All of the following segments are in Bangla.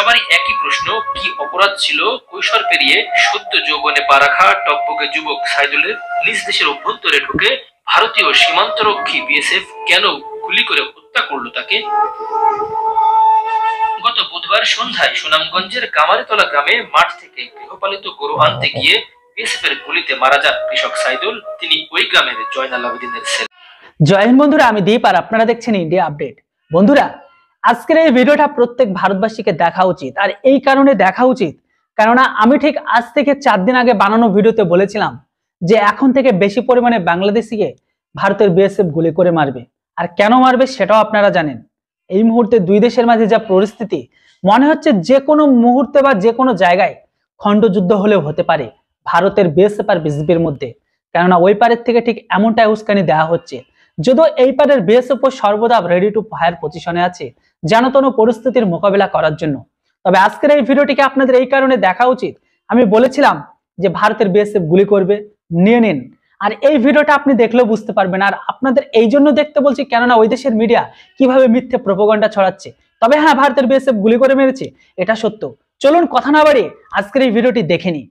সবারই একই প্রশ্ন, কি অপরাধ ছিল কৈশোর পেরিয়ে সদ্য যৌবনে পা রাখা টকবকে যুবক সাইদুলের নিজ দেশের অভ্যন্তরে ঢুকে ভারতীয় সীমান্তরক্ষী বিএসএফ কেন গুলি করে হত্যা করলো তাকে? গত বুধবার সন্ধ্যায় সুনামগঞ্জের কামারিতলা গ্রামে মাঠ থেকে গৃহপালিত গরু আনতে গিয়ে বিএসএফ এর গুলিতে মারা যান কৃষক সাইদুল। তিনি ওই গ্রামের জয়নাল আবেদিনের ছেলে। জয় হিন্দ বন্ধুরা, আমি দীপ আর আপনারা দেখছেন ইন্ডিয়া আপডেট। বন্ধুরা, আজকের এই ভিডিওটা প্রত্যেক ভারতবাসীকে দেখা উচিত, আর এই কারণে দেখা উচিত কেননা আমি ঠিক আজ থেকে 4 দিন আগে বানানো ভিডিওতে বলেছিলাম যে এখন থেকে বেশি পরিমাণে বাংলাদেশিকে ভারতের বিএসএফ গুলি করে মারবে। আর কেন মারবে সেটাও আপনারা জানেন। এই মুহূর্তে দুই দেশের মাঝে যা পরিস্থিতি, মনে হচ্ছে যে কোনো মুহূর্তে বা যে কোনো জায়গায় খণ্ডযুদ্ধ হলেও হতে পারে ভারতের বিএসএফ আর বিজেপির মধ্যে। কেননা ওই পারের থেকে ঠিক এমনটাই উস্কানি দেওয়া হচ্ছে, যদিও এই পারের বিএসএফ সর্বদা রেডি টু ফায়ার পজিশনে আছে যেন কোনো পরিস্থিতির মোকাবিলা করার জন্য। তবে আজকের এই ভিডিওটিকে আপনাদের এই কারণে দেখা উচিত, আমি বলেছিলাম যে ভারতের বিএসএফ গুলি করবে, নিয়ে নিন। আর এই ভিডিওটা আপনি দেখলেও বুঝতে পারবেন। আর আপনাদের এই জন্য দেখতে বলছি কেননা ওই দেশের মিডিয়া কিভাবে মিথ্যে প্রোপাগান্ডা ছড়াচ্ছে। তবে হ্যাঁ, ভারতের বিএসএফ গুলি করে মেরেছে, এটা সত্য। চলুন কথা না বাড়িয়ে আজকের এই ভিডিওটি দেখে নিই।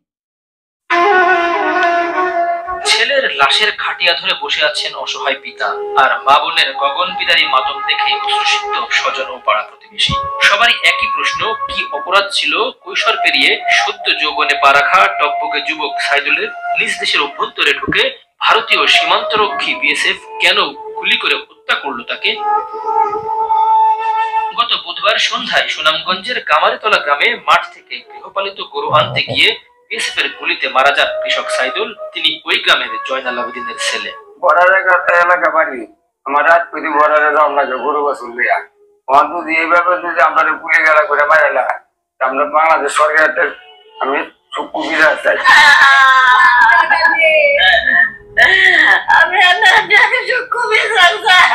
ছেলের লাশের খাটিয়া ধরে বসে আছেন অসহায় পিতা, আর মা বোনের গগন বিদারী মাতম দেখে অশ্রুসিক্ত স্বজন ও পাড়া প্রতিবেশী। সবারই একই প্রশ্ন, কি অপরাধ ছিল কৈশোর পেরিয়ে সদ্য যৌবনে পা রাখা টকবকে যুবক সাইদুলের নিজ দেশের অভ্যন্তরে ঢুকে ভারতীয় সীমান্তরক্ষী বিএসএফ কেন গুলি করে হত্যা করলো তাকে? গত বুধবার সন্ধ্যায় সুনামগঞ্জের কামারিতলা গ্রামে মাঠ থেকে গৃহপালিত গরু আনতে গিয়ে বিএসএফ এর গুলিতে মারা যান কৃষক সাইদুল। তিনি ওই গ্রামের জয়নাল আবেদিনের ছেলে। এলাকা বাড়ি আমার রাজপতি বর্ডারে রওনা গরু বাছুর লইয়া যদি এইভাবে যদি আমরা গুলি গেলা করে মারাইলা, আমরা বাংলাদেশ সরকারের আমি চক্ষু বিরাজ চাই। আমি চক্ষু বিরাজ চাই।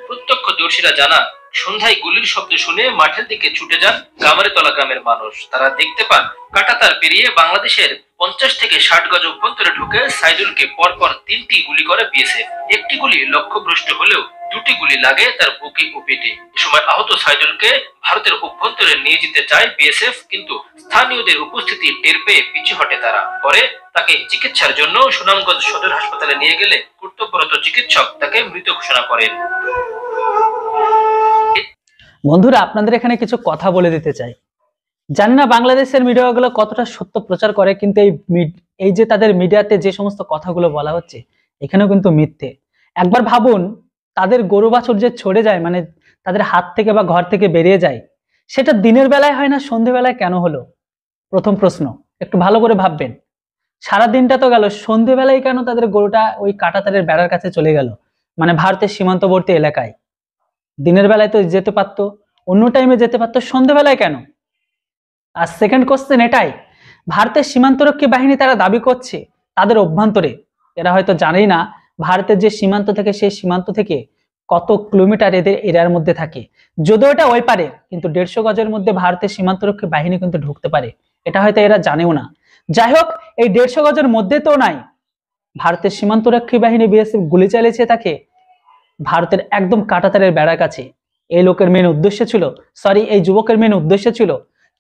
প্রত্যক্ষদর্শীরা জানান, সন্ধ্যায় গুলির শব্দ শুনে মাঠের দিকে ছুটে যান কামারিতলা গ্রামের মানুষ। তারা দেখতে পান কাঁটাতার পেরিয়ে বাংলাদেশের 50 থেকে 60 গজ অভ্যন্তরে ঢুকে সাইদুলকে পরপর 3টি গুলি করে বিএসএফ। একটি গুলি লক্ষ্যভ্রষ্ট হলেও 2টি গুলি লাগে তার বুকে ও পেটে। এ সময় আহত সাইদুলকে ভারতের অভ্যন্তরে নিয়ে যেতে চায় বিএসএফ, কিন্তু স্থানীয়দের উপস্থিতি টের পেয়ে পিছু হটে তারা। পরে তাকে চিকিৎসার জন্য সুনামগঞ্জ সদর হাসপাতালে নিয়ে গেলে কর্তব্যরত চিকিৎসক তাকে মৃত ঘোষণা করেন। বন্ধুরা, আপনাদের এখানে কিছু কথা বলে দিতে চাই। জানি না বাংলাদেশের মিডিয়াগুলো কতটা সত্য প্রচার করে, কিন্তু এই যে তাদের মিডিয়াতে যে সমস্ত কথাগুলো বলা হচ্ছে এখানেও কিন্তু মিথ্যে। একবার ভাবুন, তাদের গরু বাছুর যে ছড়ে যায়, মানে তাদের হাত থেকে বা ঘর থেকে বেরিয়ে যায়, সেটা দিনের বেলায় হয় না সন্ধ্যেবেলায় কেন হলো? প্রথম প্রশ্ন একটু ভালো করে ভাববেন। সারা দিনটা তো গেল, সন্ধ্যেবেলায় কেন তাদের গরুটা ওই কাঁটাতারের বেড়ার কাছে চলে গেল, মানে ভারতের সীমান্তবর্তী এলাকায়? দিনের বেলায় তো যেতে পারতো, অন্য টাইমে যেতে পারতো, সন্ধ্যেবেলায় কেন? আর সেকেন্ড কোশ্চেন এটাই, ভারতের সীমান্তরক্ষী বাহিনী তারা দাবি করছে তাদের অভ্যন্তরে, এরা হয়তো জানেই না ভারতের যে সীমান্ত থেকে সেই সীমান্ত থেকে কত কিলোমিটার এদের এরিয়ার মধ্যে থাকে। যদিও এটা ওই পারে, কিন্তু 150 গজের মধ্যে ভারতের সীমান্তরক্ষী বাহিনী কিন্তু ঢুকতে পারে, এটা হয়তো এরা জানেও না। যাই হোক, এই 150 গজের মধ্যে তো নাই, ভারতের সীমান্তরক্ষী বাহিনী বিএসএফ গুলি চালিয়েছে তাকে ভারতের একদম কাঁটাতারের বেড়ার কাছে। এই লোকের মেন উদ্দেশ্য ছিল, এই যুবকের মেন উদ্দেশ্য ছিল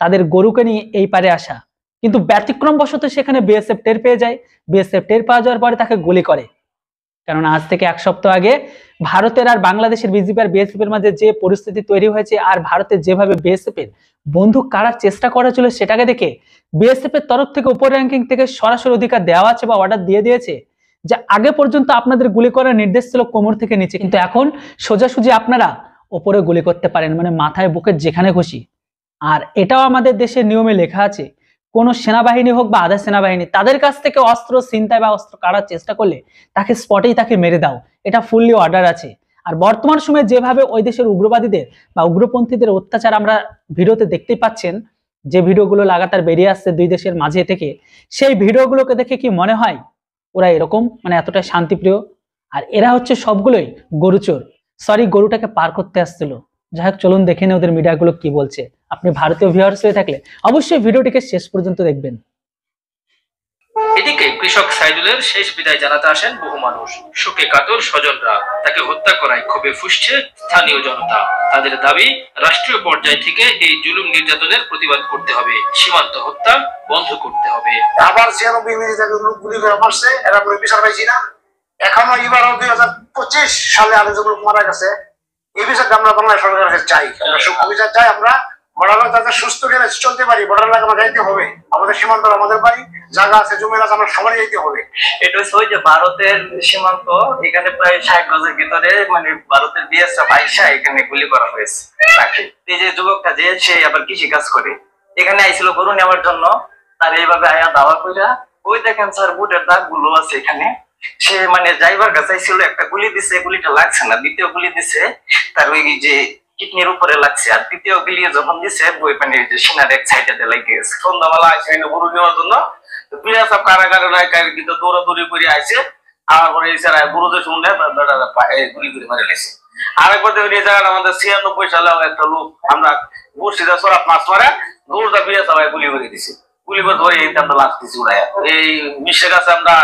তাদের গরুকে নিয়ে এই পারে আসা, কিন্তু ব্যতিক্রম বশত সেখানে বিএসএফ টের পেয়ে যায়। বিএসএফ টের পাওয়া যাওয়ার পরে তাকে গুলি করে। কেননা আজ থেকে 1 সপ্তাহ আগে ভারতের আর বাংলাদেশের বিজেপি আর বিএসএফ এর মাঝে যে পরিস্থিতি তৈরি হয়েছে, আর ভারতের যেভাবে বিএসএফ এর বন্দুক কাড়ার চেষ্টা করা ছিল, সেটাকে দেখে বিএসএফ এর তরফ থেকে উপর র্যাঙ্কিং থেকে সরাসরি অধিকার দেওয়া আছে বা অর্ডার দিয়ে দিয়েছে যে আগে পর্যন্ত আপনাদের গুলি করার নির্দেশ ছিল কোমর থেকে নিচে, কিন্তু এখন সোজাসুজি আপনারা ওপরে গুলি করতে পারেন, মানে মাথায় বুকের যেখানে খুশি। আর এটাও আমাদের দেশের নিয়মে লেখা আছে, কোন সেনাবাহিনী হোক বা আধা সেনাবাহিনী, তাদের কাছ থেকে অস্ত্র ছিনতাই বা অস্ত্র কাড়ার চেষ্টা করলে তাকে স্পটেই তাকে মেরে দাও, এটা ফুললি অর্ডার আছে। আর বর্তমান সময়ে যেভাবে ওই দেশের উগ্রবাদীদের বা উগ্রপন্থীদের অত্যাচার আমরা ভিডিওতে দেখতেই পাচ্ছেন, যে ভিডিওগুলো লাগাতার বেরিয়ে আসছে দুই দেশের মাঝে থেকে, সেই ভিডিওগুলোকে দেখে কি মনে হয় ওরা এরকম মানে এতটা শান্তিপ্রিয়? আর এরা হচ্ছে সবগুলোই গরুচোর। গরুটাকে পার করতে আসছিল, যাই হোক, চলুন দেখে নিই ওদের মিডিয়াগুলো কি বলছে। আপনি ভারতীয় ভিউয়ার্স হয়ে থাকলে অবশ্যই ভিডিওটিকে শেষ পর্যন্ত দেখবেন। এদিকে কৃষক সাইদুলের শেষ বিদায় জানাতে আসেন বহু মানুষ। শোকে কাতর স্বজনরা। তাকে হত্যা করায় ক্ষোভে ফুঁসছে স্থানীয় জনতা। তাদের দাবি, রাষ্ট্রীয় পর্যায় থেকে এই জুলুম নির্যাতনের প্রতিবাদ করতে হবে, সীমান্ত হত্যা বন্ধ করতে হবে। আবার 96 মিনিটে গুলি করে মারছে, এরা কোনো বিচার পাইছি না। এখনো এবার 2025 সালে আরো যেগুলো মারা গেছে, এই বিষয়টা আমরা বাংলা সরকারের কাছে চাই। আমরা সূক্ষ্ম বিচার চাই। আমরা বর্ডার যাতে সুস্থ করে চলতে পারি, বর্ডার এলাকা আমরা যাইতে হবে। আমাদের সীমান্ত আমাদের বাড়ি, জায়গা আছে, জমি আছে, আমরা সবাই যাইতে হবে। এটা হচ্ছে ওই যে ভারতের সীমান্ত, এখানে প্রায় 60 গজের ভিতরে মানে ভারতের বিএসএফ আইসা এখানে গুলি করা হয়েছে তাকে। এই যে যুবকটা যে সে আবার কৃষি কাজ করে, এখানে আইছিল গরু নেওয়ার জন্য, তার এইভাবে আয়া দাওয়া কইরা, ওই দেখেন স্যার বুটের দাগ গুলো আছে এখানে। সে মানে ড্রাইভার কাছে ছিল, একটা গুলি দিছে, গুলিটা লাগছে না, দ্বিতীয় গুলি দিছে তার ওই যে কিডনির উপরে লাগছে, আর তৃতীয় গুলি যখন দিছে বই মানে সিনার এক সাইডে লেগে গেছে। সন্ধ্যাবেলা আইসে গরু নেওয়ার জন্য বিএসএফ কারাগারে নাই কিন্তু দৌড়াদৌড়ি করে আইসে। আমার পরে গুরুদের শুনলে গুলি করে মারে লেছে। আরেকবার দেখুন এই জায়গাটা আমাদের 96 সালে একটা লোক আমরা বসিদা সরাত মাছ মারে দৌড়টা বিএসএফ গুলি করে দিছে। গুলি করে ধরে আমরা লাশ দিচ্ছি উড়াইয়া। এই বিশ্বের কাছে আমরা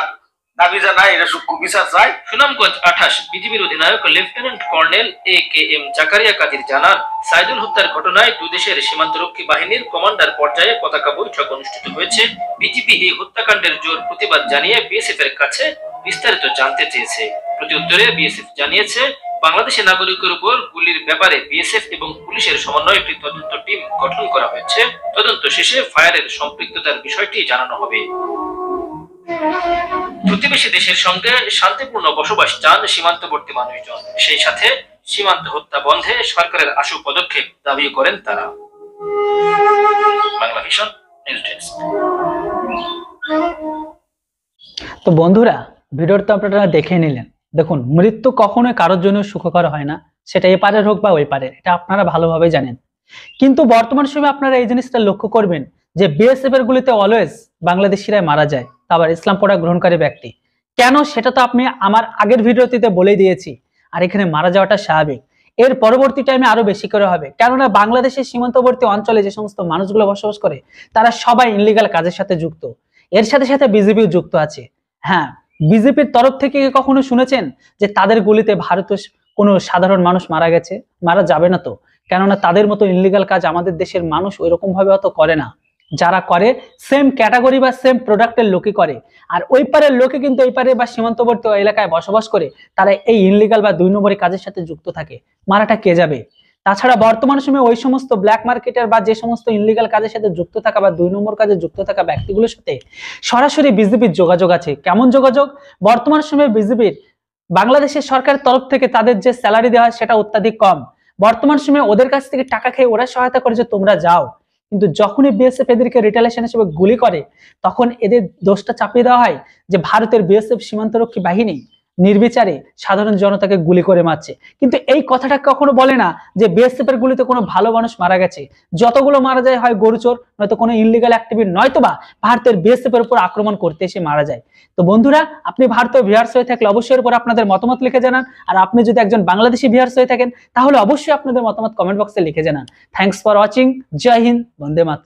দাবি জানাই, এটা সূক্ষ্ম বিচার চাই। সুনামগঞ্জ 28 বিজিবির অধিনায়ক lieutenant colonel AKM Zakaria Kadir জানান, সাইদুল হত্যার ঘটনায় দুই দেশের সীমান্তরক্ষী বাহিনীর কমান্ডার পর্যায়ে পতাকা বৈঠক অনুষ্ঠিত হয়েছে। বিজিবি এই হত্যাকাণ্ডের জোর প্রতিবাদ জানিয়ে বিএসএফ এর কাছে বিস্তারিত জানতে চেয়েছে। প্রত্যুত্তরে বিএসএফ জানিয়েছে, বাংলাদেশের নাগরিকের উপর গুলির ব্যাপারে বিএসএফ এবং পুলিশের সমন্বয়ে একটি তদন্ত টিম গঠন করা হয়েছে। তদন্ত শেষে ফায়ারের সম্পৃক্ততার বিষয়টি জানানো হবে। প্রতিবেশী দেশের সঙ্গে শান্তিপূর্ণ বসবাস চান সীমান্তবর্তী মানুষজন। সেই সাথে সীমান্ত হত্যা বন্ধে সরকারের আশু পদক্ষেপ দাবি করেন তারা। Bangla vision news desk. তো বন্ধুরা, ভিডিওটা তো আপনারা দেখে নিলেন। দেখুন, মৃত্যু কখনোই কারোর জন্য সুখকর হয় না, সেটা এই পারের হোক বা ওই পারের, এটা আপনারা ভালোভাবে জানেন। কিন্তু বর্তমান সময়ে আপনারা এই জিনিসটা লক্ষ্য করবেন যে বিএসএফ এর গুলিতে অলওয়েজ বাংলাদেশিরাই মারা যায়, আবার ইসলাম পড়া গ্রহণকারী ব্যক্তি। কেন, সেটা তো আপনি আমার আগের ভিডিওটিতে বলে দিয়েছি। আর এখানে মারা যাওয়াটা স্বাভাবিক, এর পরবর্তী টাইমে আরো বেশি করে হবে। কেননা বাংলাদেশের সীমান্তবর্তী অঞ্চলে যে সমস্ত মানুষগুলো বসবাস করে, তারা সবাই ইনলিগাল কাজের সাথে যুক্ত। এর সাথে সাথে বিজেপিও যুক্ত আছে। হ্যাঁ, বিজেপির তরফ থেকে কখনো শুনেছেন যে তাদের গুলিতে ভারতের কোনো সাধারণ মানুষ মারা গেছে? মারা যাবে না তো, কেননা তাদের মতো ইনলিগাল কাজ আমাদের দেশের মানুষ ওইরকম ভাবে অত করে না। যারা করে সেম ক্যাটাগরি বা সেম প্রোডাক্টের লোকে করে। আর ওই পারের লোকে কিন্তু এই পারে বা সীমান্তবর্তী এলাকায় বসবাস করে, তারা এই ইনলিগাল বা 2 নম্বরী কাজের সাথে যুক্ত থাকে। মারাটা কে যাবে? তাছাড়া বর্তমান সময়ে ওই সমস্ত ব্ল্যাক মার্কেটের বা যে সমস্ত ইনলিগাল কাজের সাথে যুক্ত থাকা বা 2 নম্বর কাজে যুক্ত থাকা ব্যক্তিগুলোর সাথে সরাসরি বিজেপির যোগাযোগ আছে। কেমন যোগাযোগ? বর্তমান সময়ে বিজেপির বাংলাদেশের সরকারের তরফ থেকে তাদের যে স্যালারি দেওয়া হয় সেটা অত্যাধিক কম। বর্তমান সময়ে ওদের কাছ থেকে টাকা খেয়ে ওরা সহায়তা করে যে তোমরা যাও, কিন্তু যখনই বিএসএফ এদেরকে রিটালিয়েশন হিসেবে গুলি করে, তখন এদের দোষটা চাপিয়ে দেওয়া হয় যে ভারতের বিএসএফ সীমান্তরক্ষী বাহিনী নির্বিচারে সাধারণ জনতাকে গুলি করে মারছে। কিন্তু এই কথাটা কখনো বলে না যে বিএসএফ এর গুলিতে কোনো ভালো মানুষ মারা গেছে। যতগুলো মারা যায় হয় গরুচোর, নয়তো কোনো ইনলিগাল অ্যাক্টিভিটি, নয়তোবা ভারতের বিএসএফ এর উপর আক্রমণ করতে এসে মারা যায়। তো বন্ধুরা, আপনি ভারতীয় ভিউয়ার্স হয়ে থাকলে অবশ্যই এর উপর আপনাদের মতামত লিখে জানান। আর আপনি যদি একজন বাংলাদেশি ভিউয়ার্স হয়ে থাকেন, তাহলে অবশ্যই আপনাদের মতামত কমেন্ট বক্সে লিখে জানান। Thanks for watching. জয় হিন্দ, বন্দে মাতরম।